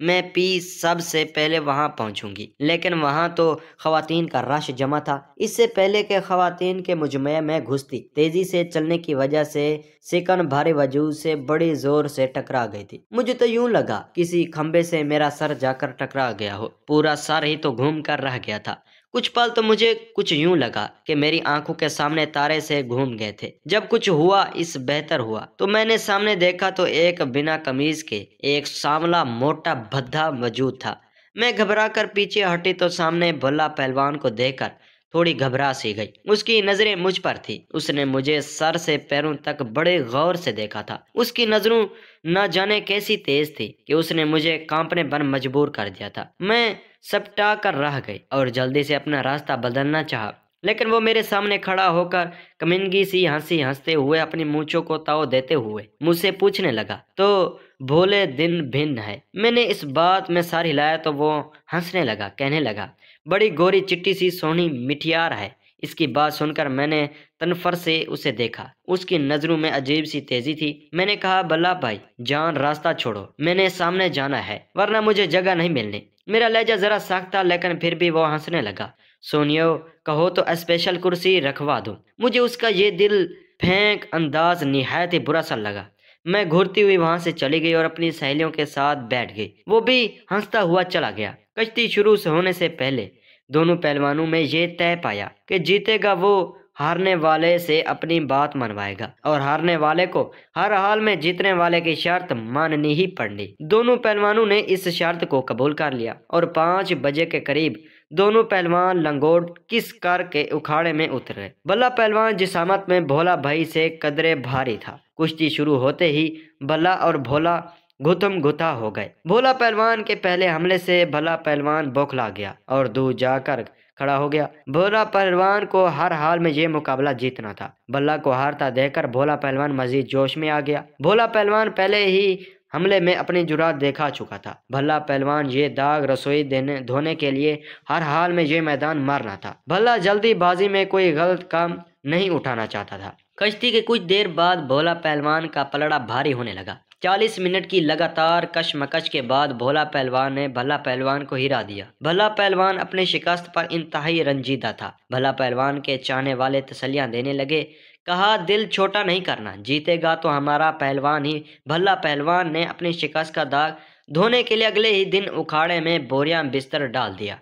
میں پی سب سے پہلے وہاں پہنچوں گی، لیکن وہاں تو خواتین کا رش جمع تھا۔ اس سے پہلے کہ خواتین کے مجمع میں گھستی، تیزی سے چلنے کی وجہ سے سیکن بھاری وجود سے بڑی زور سے ٹکرا گئی تھی۔ مجھے تو یوں لگا کسی کھمبے سے میرا سر جا کر ٹکرا گیا ہو، پورا سر ہی تو گھوم کر رہ گیا تھا۔ کچھ پل تو مجھے کچھ یوں لگا کہ میری آنکھوں کے سامنے تارے سے گھوم گئے تھے۔ جب کچھ ہوا اس بہتر ہوا تو میں نے سامنے دیکھا تو ایک بنا قمیض کے ایک سانولا موٹا بھدھا وجود تھا۔ میں گھبرا کر پیچھے ہٹی تو سامنے بھلا پہلوان کو دیکھ کر تھوڑی گھبرا سی گئی۔ اس کی نظریں مجھ پر تھی۔ اس نے مجھے سر سے پیروں تک بڑے غور سے دیکھا تھا۔ اس کی نظروں نہ جانے کیسی تیز تھی کہ اس نے مجھے کانپنے پر مجبور کر دیا تھا۔ میں سپٹا کر رہ گئی اور جلدی سے اپنا راستہ بدلنا چاہا، لیکن وہ میرے سامنے کھڑا ہو کر کمنگی سی ہنسی ہنستے ہوئے اپنی مونچھوں کو تاؤ دیتے ہوئے مجھ سے پوچھنے لگا، تو بھولے دن بھن ہے؟ میں نے اس بات میں سر ہلایا تو وہ ہنسنے لگا، کہنے لگا، بڑی گوری چٹی سی سونی مٹھیار ہے۔ اس کی بات سن کر میں نے تنفر سے اسے دیکھا۔ اس کی نظروں میں عجیب سی تیزی تھی۔ میں نے کہا، بلا بھائی جان راستہ چھوڑو، میں نے سامنے جانا ہے ورنہ مجھے جگہ نہیں ملنی۔ میرا لہجہ ذرا سخت تھا لیکن پھر بھی وہ ہنسنے لگا۔ سونیو کہو تو اسپیشل کرسی رکھوا دوں۔ مجھے اس کا یہ دل پھینک انداز نہایت ہی برا سا لگا۔ میں گھورتی ہوئی وہاں سے چلی گئی اور اپنی سہیلیوں کے ساتھ بیٹھ گئی۔ وہ بھی ہنستا ہوا چلا گیا۔ کشتی شروع ہونے سے پہلے دونوں پہلوانوں میں یہ طے پایا کہ جیتے گا وہ ہارنے والے سے اپنی بات منوائے گا اور ہارنے والے کو ہر حال میں جیتنے والے کی شرط ماننی ہی پڑنی۔ دونوں پہلوانوں نے اس شرط کو قبول کر لیا اور 5 بجے کے قریب دونوں پہلوان لنگوٹ کس کر کے اکھاڑے میں اترے۔ بھلا پہلوان جسامت میں بھولا بھائی سے قدرے بھاری تھا۔ کشتی شروع ہوتے ہی بھلا اور بھولا گھتم گھتا ہو گئے۔ بھولا پہلوان کے پہلے حملے سے بھلا پہلوان بوکھلا گیا اور دور جا کر کھڑا ہو گیا۔ بھولا پہلوان کو ہر حال میں یہ مقابلہ جیتنا تھا۔ بھلا کو ہارتا دیکھ کر بھولا پہلوان مزید جوش میں آ گیا۔ بھولا پہلوان پہلے ہی حملے میں اپنی جرات دکھا چکا تھا۔ بھلا پہلوان یہ داغ رسوئی دھونے کے لیے ہر حال میں یہ میدان مارنا تھا۔ بھلا جلدی بازی میں کوئی غلط کام نہیں اٹھانا چاہتا تھا۔ کشتی کے کچھ دیر بعد بھولا پہلوان کا پلڑا بھاری ہونے لگا۔ 40 منٹ کی لگاتار کشمکش کے بعد بھولا پہلوان نے بھلا پہلوان کو ہرا دیا۔ بھلا پہلوان اپنے شکست پر انتہائی رنجیدہ تھا۔ بھلا پہلوان کے چاہنے والے تسلیاں دینے لگے، کہا دل چھوٹا نہیں کرنا، جیتے گا تو ہمارا پہلوان ہی۔ بھلا پہلوان نے اپنی شکست کا داغ دھونے کے لیے اگلے ہی دن اکھاڑے میں بوریاں بستر ڈال دیا۔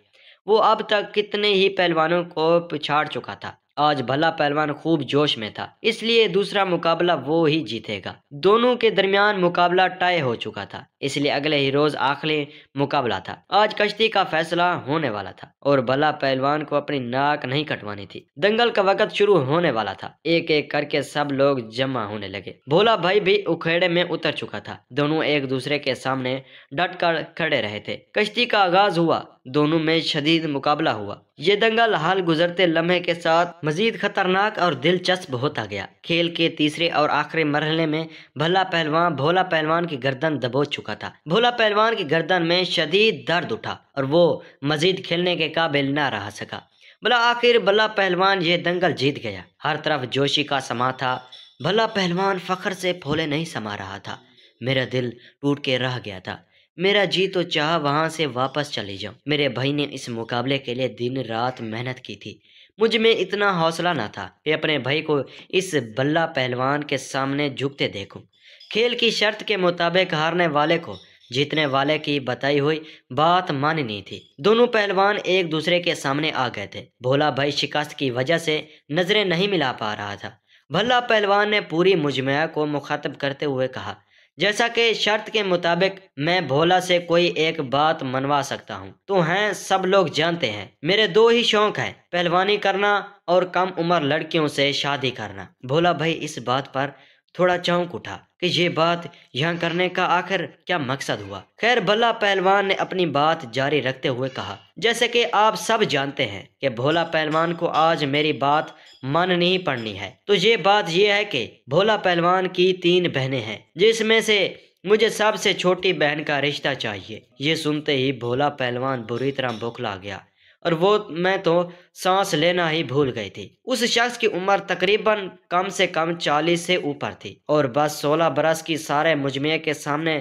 وہ اب تک کتنے ہی پہلوانوں کو پچھاڑ چکا تھا۔ آج بھلا پہلوان خوب جوش میں تھا، اس لیے دوسرا مقابلہ وہ ہی جیتے گا۔ دونوں کے درمیان مقابلہ طے ہو چکا تھا، اس لیے اگلے ہی روز آخری مقابلہ تھا۔ آج کشتی کا فیصلہ ہونے والا تھا اور بھلا پہلوان کو اپنی ناک نہیں کٹوانی تھی۔ دنگل کا وقت شروع ہونے والا تھا۔ ایک ایک کر کے سب لوگ جمع ہونے لگے۔ بھولا بھائی بھی اکھیڑے میں اتر چکا تھا۔ دونوں ایک دوسرے کے سامنے ڈٹ کر کھڑے رہے تھے۔ کشتی کا آغاز ہوا، دونوں میں شدید مقابلہ ہوا۔ یہ دنگل حال گزرتے لمحے کے ساتھ مزید خطرناک اور دلچسپ ہوتا گیا۔ کھیل کے تیسرے اور آخری مرحلے میں بھلا پہلوان بھولا پہلوان کی گردن دبوچ چکا تھا۔ بھولا پہلوان کی گردن میں شدید درد اٹھا اور وہ مزید کھیلنے کے قابل نہ رہ سکا۔ بالآخر بھلا پہلوان یہ دنگل جیت گیا۔ ہر طرف جوشی کا سما تھا۔ بھلا پہلوان فخر سے پھولے نہیں سما رہا تھا۔ میرا دل ٹوٹ کے رہ گیا تھا۔ میرا جی تو چاہا وہاں سے واپس چلی جاؤں۔ میرے بھائی نے اس مقابلے کے لیے دن رات محنت کی تھی۔ مجھ میں اتنا حوصلہ نہ تھا کہ اپنے بھائی کو اس بھلا پہلوان کے سامنے جھکتے دیکھوں۔ کھیل کی شرط کے مطابق ہارنے والے کو جیتنے والے کی بتائی ہوئی بات ماننی تھی۔ دونوں پہلوان ایک دوسرے کے سامنے آ گئے تھے۔ بھولا بھائی شکست کی وجہ سے نظریں نہیں ملا پا رہا تھا۔ بھلا پہلوان نے پوری مجمع کو مخاطب کرتے ہوئے کہا، جیسا کہ شرط کے مطابق میں بھولا سے کوئی ایک بات منوا سکتا ہوں تو ہیں سب لوگ جانتے ہیں، میرے 2 ہی شوق ہیں، پہلوانی کرنا اور کم عمر لڑکیوں سے شادی کرنا۔ بھولا بھائی اس بات پر تھوڑا چونک اٹھا کہ یہ بات یہاں کرنے کا آخر کیا مقصد ہوا۔ خیر، بھلا پہلوان نے اپنی بات جاری رکھتے ہوئے کہا، جیسے کہ آپ سب جانتے ہیں کہ بھولا پہلوان کو آج میری بات ماننی ہی پڑنی ہے، تو یہ بات یہ ہے کہ بھولا پہلوان کی 3 بہنیں ہیں، جس میں سے مجھے سب سے چھوٹی بہن کا رشتہ چاہیے۔ یہ سنتے ہی بھولا پہلوان بری طرح بوکھلا گیا اور وہ میں تو سانس لینا ہی بھول گئی تھی۔ اس شخص کی عمر تقریباً کم سے کم 40 سے اوپر تھی اور بس 16 برس کی سارے مجمع کے سامنے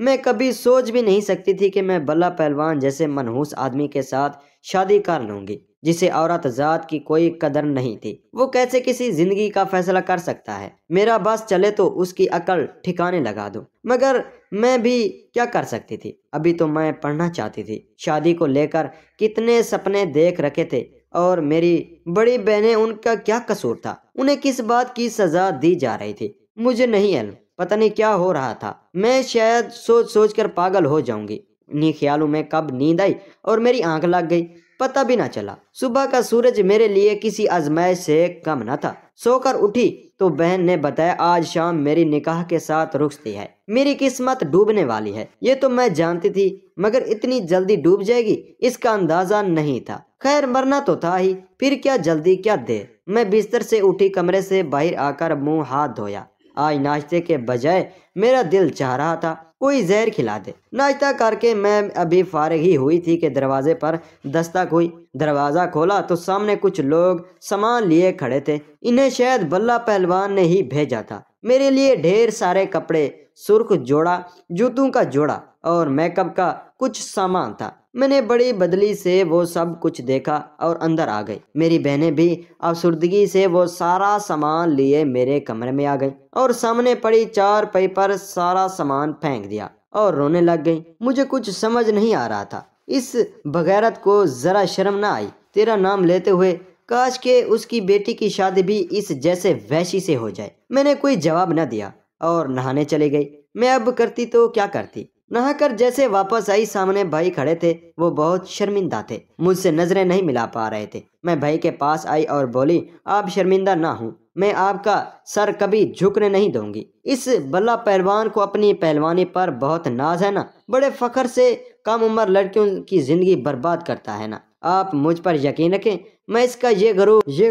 میں کبھی سوچ بھی نہیں سکتی تھی کہ میں بلہ پہلوان جیسے منحوس آدمی کے ساتھ شادی کر لوں گی جسے عورت ذات کی کوئی قدر نہیں تھی۔ وہ کیسے کسی زندگی کا فیصلہ کر سکتا ہے؟ میرا بس چلے تو اس کی عقل ٹھکانے لگا دوں، مگر میں بھی کیا کر سکتی تھی؟ ابھی تو میں پڑھنا چاہتی تھی۔ شادی کو لے کر کتنے سپنے دیکھ رکھے تھے، اور میری بڑی بہنیں، ان کا کیا قصور تھا؟ انہیں کس بات کی سزا دی جا رہی تھی؟ مجھے نہیں علم، پتہ نہیں کیا ہو رہا تھا۔ میں شاید سوچ سوچ کر پاگل ہو جاؤں گی۔ انہی خیالوں میں کب نیند آئی اور میری آنکھ لگ گئی، پتہ بھی نہ چلا۔ صبح کا سورج میرے لیے کسی آزمائش سے کم نہ تھا۔ سو کر اٹھی تو بہن نے بتایا آج شام میری نکاح کے ساتھ رخصتی ہے۔ میری قسمت ڈوبنے والی ہے، یہ تو میں جانتی تھی، مگر اتنی جلدی ڈوب جائے گی اس کا اندازہ نہیں تھا۔ خیر، مرنا تو تھا ہی، پھر کیا جلدی کیا دیر۔ میں بستر سے اٹھی، کمرے سے باہر آ کر منہ ہاتھ دھویا۔ آج ناشتے کے بجائے میرا دل چاہ رہا تھا کوئی زہر کھلا دے۔ ناشتہ کر کے میں ابھی فارغ ہی ہوئی تھی کہ دروازے پر دستک ہوئی۔ دروازہ کھولا تو سامنے کچھ لوگ سامان لیے کھڑے تھے۔ انہیں شاید بلہ پہلوان نے ہی بھیجا تھا۔ میرے لیے ڈھیر سارے کپڑے، سرخ جوڑا، جوتوں کا جوڑا اور میک اپ کا کچھ سامان تھا۔ میں نے بڑی بدلی سے وہ سب کچھ دیکھا اور اندر آ گئی۔ میری بہنیں بھی افسردگی سے وہ سارا سامان لیے میرے کمرے میں آ گئی اور سامنے پڑی چارپائی پر سارا سامان پھینک دیا اور رونے لگ گئی۔ مجھے کچھ سمجھ نہیں آ رہا تھا۔ اس بغیرت کو ذرا شرم نہ آئی تیرا نام لیتے ہوئے؟ کاش کہ اس کی بیٹی کی شادی بھی اس جیسے وحشی سے ہو جائے۔ میں نے کوئی جواب نہ دیا اور نہانے چلی گئی۔ میں اب کرتی تو کیا کرتی؟ نہا کر جیسے واپس آئی، سامنے بھائی کھڑے تھے۔ وہ بہت شرمندہ تھے، مجھ سے نظریں نہیں ملا پا رہے تھے۔ میں بھائی کے پاس آئی اور بولی آپ شرمندہ نہ ہوں، میں آپ کا سر کبھی جھکنے نہیں دوں گی۔ اس بلہ پہلوان کو اپنی پہلوانی پر بہت ناز ہے نا، بڑے فخر سے کم عمر لڑکیوں کی زندگی برباد کرتا ہے نا۔ آپ مجھ پر یقین رکھیں، میں اس کا یہ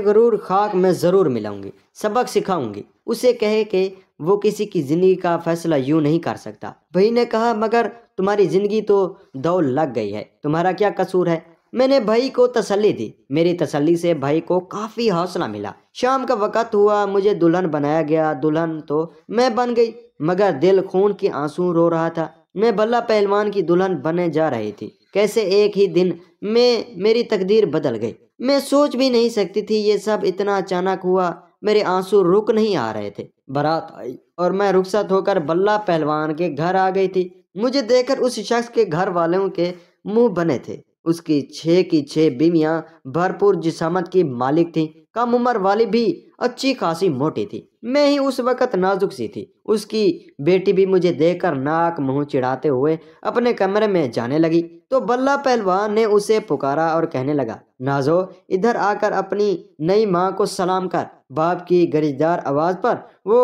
غرور خاک میں ضرور ملاؤں گی، سبق سکھاؤں گی۔ اسے کہے کہ وہ کسی کی زندگی کا فیصلہ یوں نہیں کر سکتا۔ بھائی نے کہا مگر تمہاری زندگی تو دوڑ لگ گئی ہے، تمہارا کیا قصور ہے؟ میں نے بھائی کو تسلی دی۔ میری تسلی سے بھائی کو کافی حوصلہ ملا۔ شام کا وقت ہوا، مجھے دلہن بنایا گیا۔ دلہن تو میں بن گئی، مگر دل خون کے آنسو رو رہا تھا۔ میں بلہ پہلوان کی دلہن بننے جا رہی تھی۔ کیسے ایک ہی دن میں میری تقدیر بدل گئی۔ میں سوچ بھی نہیں سکتی تھی، یہ سب اتنا اچانک ہوا۔ میرے آنسو رک نہیں آ رہے تھے۔ بارات آئی اور میں رخصت ہو کر بلہ پہلوان کے گھر آ گئی تھی۔ مجھے دیکھ کر اس شخص کے گھر والوں کے منہ بنے تھے۔ اس کی 6 کی 6 بیویاں بھرپور جسامت کی مالک تھیں، کم عمر والی بھی اچھی خاصی موٹی تھی۔ میں ہی اس وقت نازک سی تھی۔ اس کی بیٹی بھی مجھے دیکھ کر ناک منہ چڑھاتے ہوئے اپنے کمرے میں جانے لگی تو بلہ پہلوان نے اسے پکارا اور کہنے لگا نازو ادھر آ کر اپنی نئی ماں کو سلام کر۔ باپ کی گرجدار آواز پر وہ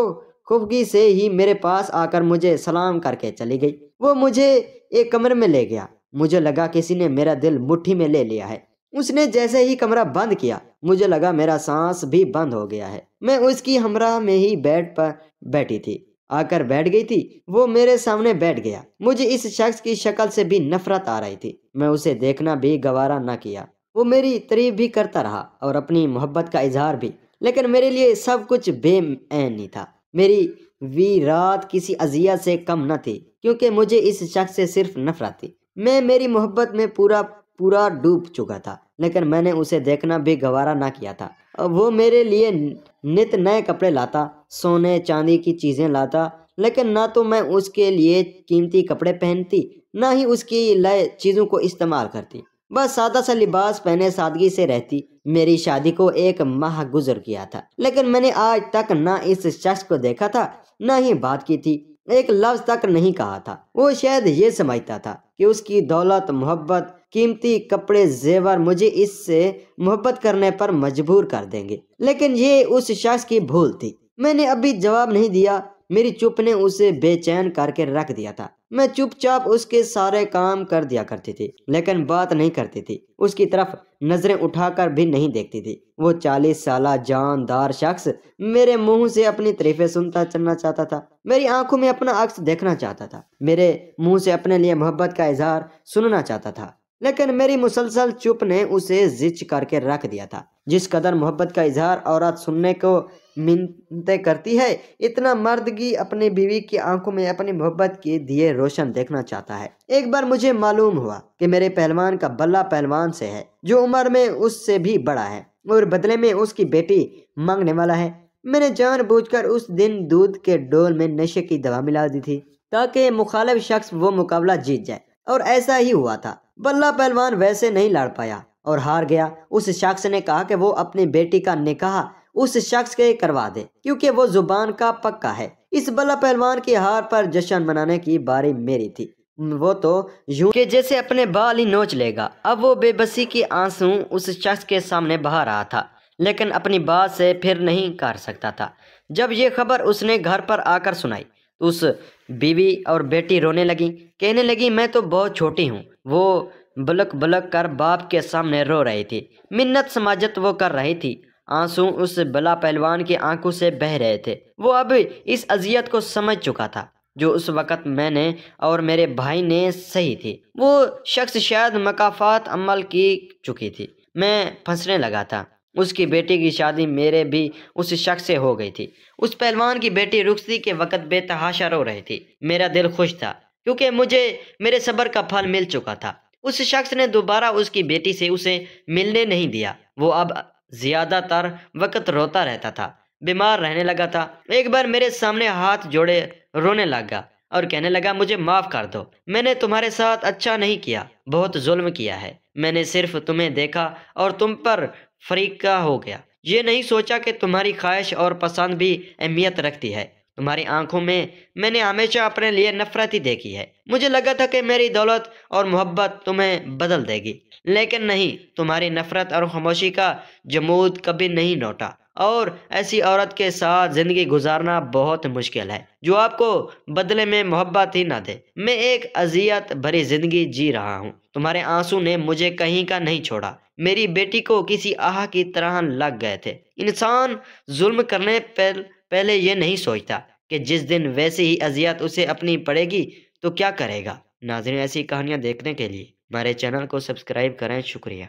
خفگی سے ہی میرے پاس آ کر مجھے سلام کر کے چلی گئی۔ وہ مجھے ایک کمرے میں لے گیا۔ مجھے لگا کسی نے میرا دل مٹھی میں لے لیا ہے۔ اس نے جیسے ہی کمرہ بند کیا، مجھے لگا میرا سانس بھی بند ہو گیا ہے۔ میں اس کی ہمراہ میں ہی بیڈ پر بیٹھی تھی، آ کر بیٹھ گئی تھی۔ وہ میرے سامنے بیٹھ گیا۔ مجھے اس شخص کی شکل سے بھی نفرت آ رہی تھی۔ میں اسے دیکھنا بھی گوارا نہ کیا۔ وہ میری تعریف بھی کرتا رہا اور اپنی محبت کا اظہار بھی، لیکن میرے لیے سب کچھ بے معنی تھا۔ میری رات کسی اذیت سے کم نہ تھی، کیونکہ مجھے اس شخص سے صرف نفرت تھی۔ میں میری محبت میں پورا ڈوب چکا تھا، لیکن میں نے اسے دیکھنا بھی گوارا نہ کیا تھا۔ وہ میرے لیے نت نئے کپڑے لاتا، سونے چاندی کی چیزیں لاتا، لیکن نہ تو میں اس کے لیے قیمتی کپڑے پہنتی، نہ ہی اس کی لائے چیزوں کو استعمال کرتی۔ بس سادہ سا لباس پہنے سادگی سے رہتی۔ میری شادی کو 1 ماہ گزر گیا تھا، لیکن میں نے آج تک نہ اس شخص کو دیکھا تھا، نہ ہی بات کی تھی، ایک لفظ تک نہیں کہا تھا۔ وہ شاید یہ سمجھتا تھا کہ اس کی دولت، محبت، قیمتی کپڑے، زیور مجھے اس سے محبت کرنے پر مجبور کر دیں گے، لیکن یہ اس شخص کی بھول تھی۔ میں نے ابھی جواب نہیں دیا۔ میری چپ نے اسے بے چین کر کے رکھ دیا تھا۔ میں چپ چاپ اس کے سارے کام کر دیا کرتی تھی، لیکن بات نہیں کرتی تھی، اس کی طرف نظریں اٹھا کر بھی نہیں دیکھتی تھی۔ وہ 40 سالہ جاندار شخص میرے منہ سے اپنی تعریفیں سنتا چلنا چاہتا تھا، میری آنکھوں میں اپنا عکس دیکھنا چاہتا تھا، میرے منہ سے اپنے لیے محبت کا اظہار سننا چاہتا تھا۔ لیکن میری مسلسل چپ نے اسے زچ کر کے رکھ دیا تھا۔ جس قدر محبت کا اظہار عورت سننے کو منتیں کرتی ہے، اتنا مردگی اپنی بیوی کی آنکھوں میں اپنی محبت کی دیے روشن دیکھنا چاہتا ہے۔ ایک بار مجھے معلوم ہوا کہ میرے پہلوان کا بلہ پہلوان سے ہے، جو عمر میں اس سے بھی بڑا ہے اور بدلے میں اس کی بیٹی مانگنے والا ہے۔ میں نے جان بوجھ کر اس دن دودھ کے ڈول میں نشے کی دوا ملا دی تھی تاکہ مخالف شخص وہ مقابلہ جیت جائے، اور ایسا ہی ہوا تھا۔ بلہ پہلوان ویسے نہیں لڑ پایا اور ہار گیا۔ اس شخص نے کہا کہ وہ اپنی بیٹی کا نکاح اس شخص کے کروا دے کیونکہ وہ زبان کا پکا ہے۔ اس بلہ پہلوان کی ہار پر جشن منانے کی باری میری تھی۔ وہ تو یوں کہ جیسے اپنے بال ہی نوچ لے گا۔ اب وہ بے بسی کی آنسو اس شخص کے سامنے بہا رہا تھا، لیکن اپنی بات سے پھر نہیں کر سکتا تھا۔ جب یہ خبر اس نے گھر پر آ کر سنائی تو اس بیوی اور بیٹی رونے لگی، کہنے لگی میں تو بہت چھوٹی ہوں۔ وہ بلک بلک کر باپ کے سامنے رو رہی تھی، منت سماجت وہ کر رہی تھی۔ آنسو اس بلا پہلوان کی آنکھوں سے بہہ رہے تھے۔ وہ اب اس اذیت کو سمجھ چکا تھا جو اس وقت میں نے اور میرے بھائی نے سہی تھی۔ وہ شخص شاید مکافات عمل کی چکی تھی۔ میں پھنسنے لگا تھا۔ اس کی بیٹی کی شادی میرے بھی اس شخص سے ہو گئی تھی۔ اس پہلوان کی بیٹی رخصتی کے وقت بے تحاشا رو رہی تھی۔ میرا دل خوش تھا کیونکہ مجھے میرے صبر کا پھل مل چکا تھا۔ اس شخص نے دوبارہ اس کی بیٹی سے اسے ملنے نہیں دیا۔ وہ اب زیادہ تر وقت روتا رہتا تھا، بیمار رہنے لگا تھا۔ ایک بار میرے سامنے ہاتھ جوڑے رونے لگا اور کہنے لگا مجھے معاف کر دو، میں نے تمہارے ساتھ اچھا نہیں کیا، بہت ظلم کیا ہے۔ میں نے صرف تمہیں دیکھا اور تم پر فریقہ ہو گیا، یہ نہیں سوچا کہ تمہاری خواہش اور پسند بھی اہمیت رکھتی ہے۔ تمہاری آنکھوں میں نے ہمیشہ اپنے لیے نفرت ہی دیکھی ہے۔ مجھے لگا تھا کہ میری دولت اور محبت تمہیں بدل دے گی، لیکن نہیں، تمہاری نفرت اور خاموشی کا جمود کبھی نہیں لوٹا، اور ایسی عورت کے ساتھ زندگی گزارنا بہت مشکل ہے جو آپ کو بدلے میں محبت ہی نہ دے۔ میں ایک اذیت بھری زندگی جی رہا ہوں۔ تمہارے آنسو نے مجھے کہیں کا نہیں چھوڑا، میری بیٹی کو کسی آہ کی طرح لگ گئے تھے۔ انسان ظلم کرنے پہلے یہ نہیں سوچتا کہ جس دن ویسی ہی اذیت اسے اپنی پڑے گی تو کیا کرے گا۔ ناظرین، ایسی کہانیاں دیکھنے کے لیے ہمارے چینل کو سبسکرائب کریں۔ شکریہ۔